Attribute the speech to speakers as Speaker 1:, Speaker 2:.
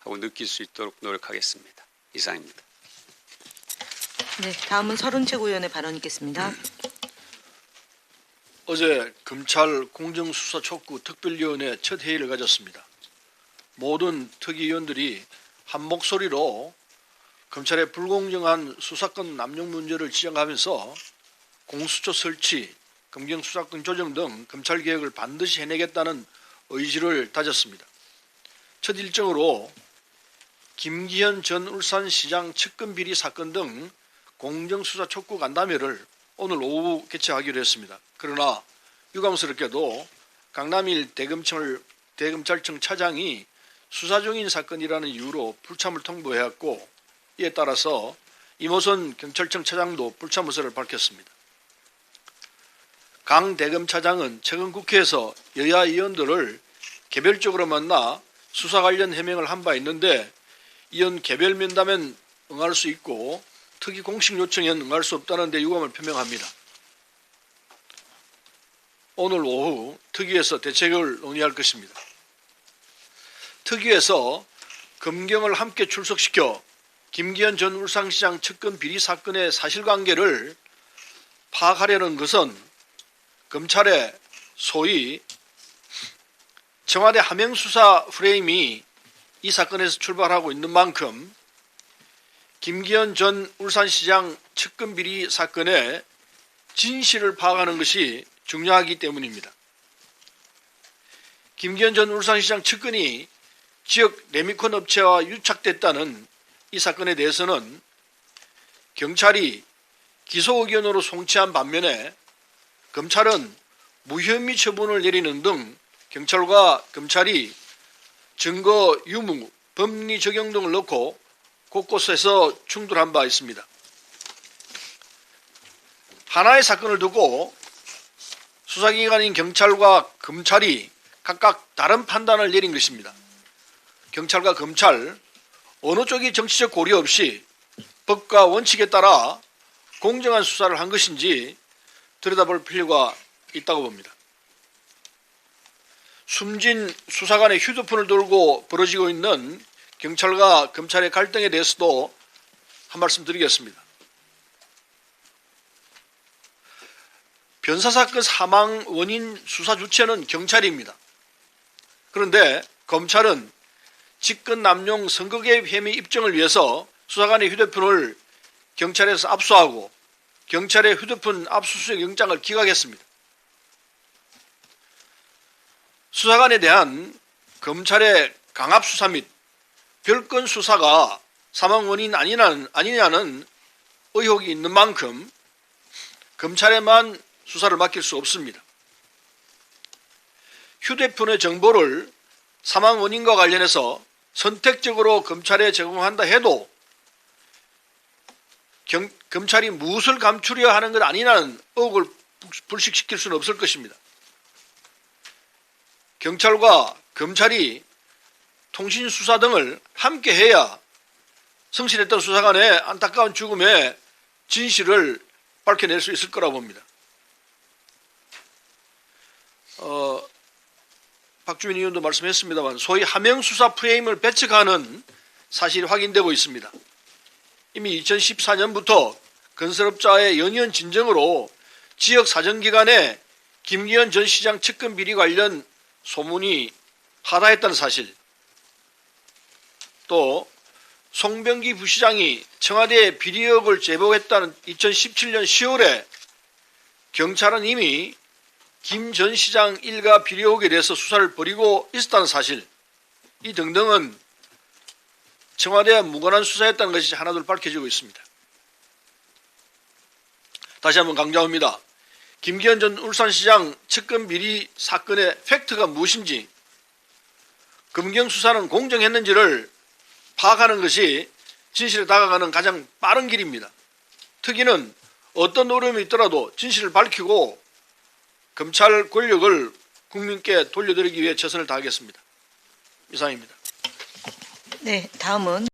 Speaker 1: 하고 느낄 수 있도록 노력하겠습니다. 이상입니다.
Speaker 2: 네, 다음은 서른채 의원의 발언 있겠습니다.
Speaker 3: 어제 검찰 공정수사 촉구 특별위원회 첫 회의를 가졌습니다. 모든 특위위원들이 한 목소리로 검찰의 불공정한 수사권 남용 문제를 지적하면서 공수처 설치, 검경수사권 조정 등 검찰개혁을 반드시 해내겠다는 의지를 다졌습니다. 첫 일정으로 김기현 전 울산시장 측근 비리 사건 등 공정수사 촉구 간담회를 오늘 오후 개최하기로 했습니다. 그러나 유감스럽게도 강남일 대검찰청 차장이 수사 중인 사건이라는 이유로 불참을 통보해왔고, 이에 따라서 임호선 경찰청 차장도 불참 의사를 밝혔습니다. 강 대검차장은 최근 국회에서 여야 의원들을 개별적으로 만나 수사 관련 해명을 한 바 있는데, 이런 개별 면담엔 응할 수 있고 특위 공식 요청엔 응할 수 없다는 데 유감을 표명합니다. 오늘 오후 특위에서 대책을 논의할 것입니다. 특위에서 검경을 함께 출석시켜 김기현 전 울산시장 측근 비리 사건의 사실관계를 파악하려는 것은 검찰의 소위 청와대 하명수사 프레임이 이 사건에서 출발하고 있는 만큼 김기현 전 울산시장 측근 비리 사건의 진실을 파악하는 것이 중요하기 때문입니다. 김기현 전 울산시장 측근이 지역 레미콘 업체와 유착됐다는 이 사건에 대해서는 경찰이 기소 의견으로 송치한 반면에 검찰은 무혐의 처분을 내리는 등 경찰과 검찰이 증거 유무, 법리 적용 등을 넣고 곳곳에서 충돌한 바 있습니다. 하나의 사건을 두고 수사기관인 경찰과 검찰이 각각 다른 판단을 내린 것입니다. 경찰과 검찰 어느 쪽이 정치적 고려 없이 법과 원칙에 따라 공정한 수사를 한 것인지 들여다볼 필요가 있다고 봅니다. 숨진 수사관의 휴대폰을 들고 벌어지고 있는 경찰과 검찰의 갈등에 대해서도 한 말씀 드리겠습니다. 변사사건 사망 원인 수사 주체는 경찰입니다. 그런데 검찰은 직권 남용 선거개입 혐의 입증을 위해서 수사관의 휴대폰을 경찰에서 압수하고 경찰의 휴대폰 압수수색 영장을 기각했습니다. 수사관에 대한 검찰의 강압수사 및 별건 수사가 사망 원인 아니냐는 의혹이 있는 만큼 검찰에만 수사를 맡길 수 없습니다. 휴대폰의 정보를 사망 원인과 관련해서 선택적으로 검찰에 제공한다 해도 검찰이 무엇을 감추려 하는 것 아니냐는 의혹을 불식시킬 수는 없을 것입니다. 경찰과 검찰이 통신수사 등을 함께 해야 성실했던 수사관의 안타까운 죽음의 진실을 밝혀낼 수 있을 거라고 봅니다. 박주민 의원도 말씀했습니다만 소위 하명수사 프레임을 배척하는 사실이 확인되고 있습니다. 이미 2014년부터 건설업자의 연이은 진정으로 지역 사정기관에 김기현 전 시장 측근 비리 관련 소문이 하다했다는 사실, 또 송병기 부시장이 청와대에 비리 의혹을 제보했다는 2017년 10월에 경찰은 이미 김 전 시장 일가 비리 의혹에 대해서 수사를 벌이고 있었다는 사실, 이 등등은 청와대와 무관한 수사였다는 것이 하나둘 밝혀지고 있습니다. 다시 한번 강조합니다. 김기현 전 울산시장 측근 비리 사건의 팩트가 무엇인지, 검경 수사는 공정했는지를 파악하는 것이 진실에 다가가는 가장 빠른 길입니다. 특위는 어떤 어려움이 있더라도 진실을 밝히고 검찰 권력을 국민께 돌려드리기 위해 최선을 다하겠습니다. 이상입니다.
Speaker 2: 네, 다음은